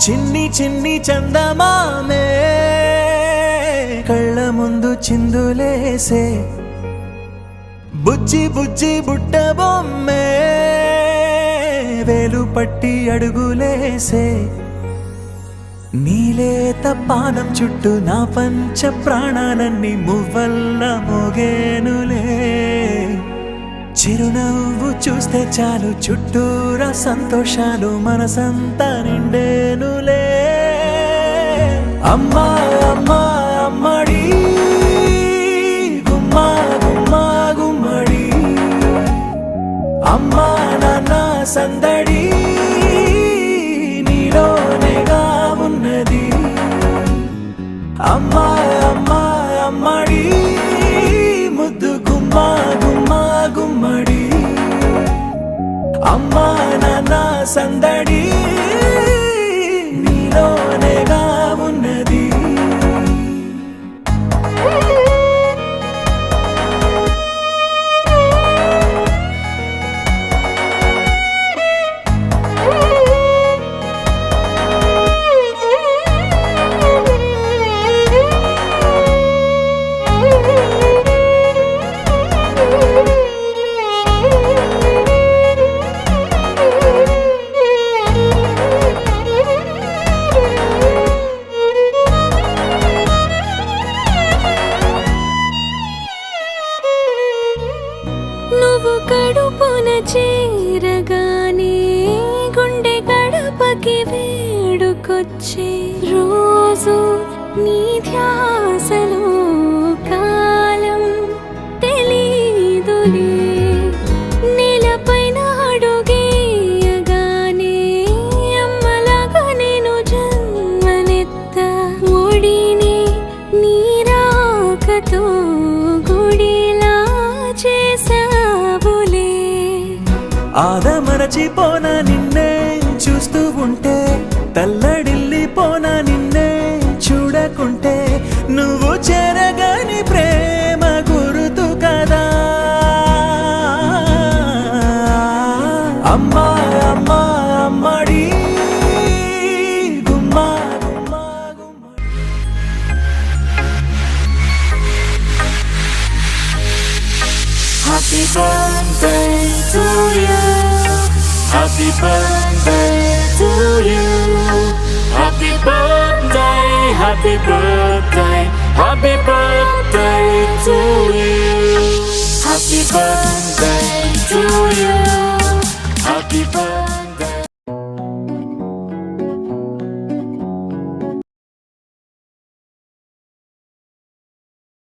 చిన్ని చిన్ని చందమామే కళ్ళ ముందు చిందులేసే బుజ్జి బుజ్జి బుట్ట బొమ్మే వేలు పట్టి అడుగులేసే నీలేత పానం చుట్టూ నా పంచ ప్రాణాలన్నీ మువ్వల్ల మోగేనులే చిరునవ్వు చూస్తే చాలు చుట్టూరా సంతోషాలు మనసంతా నిండేనులే అమ్మా అమ్మా అమ్మడి గుమ్మా గుమ్మా గుమ్మడి అమ్మా నాన్న సందడి నీలోనేగా ఉన్నది అమ్మా అమ్మా అమ్మడి ముద్దు గుమ్మా గుమ్మా గుమ్మడి అమ్మా నాన్న సందడి నీలోనేగా ఉన్నది నువ్వు కడుపున చేరగానే గుండె గడపకి వేడుకొచ్చే రోజు నీ ధ్యాసలో కాలం తెలీదులే నేలపైన అడుగేయగానే అమ్మలాగా నేను జన్మనెత్త ఒడిని నీ రాకతో గుడిలా చేసావులే ఆదమరచిపోనా నిన్నే చూస్తూ ఉంటే తల్లడిల్లిపోనా నిన్నే చూడకుంటే నువ్వు చెరగని ప్రేమ గురుతు కదా అమ్మా అమ్మా అమ్మడి గుమ్మా గుమ్మా గుమ్మడి Happy birthday to you. Happy birthday to you. Happy birthday, happy birthday, happy birthday to you. Happy birthday.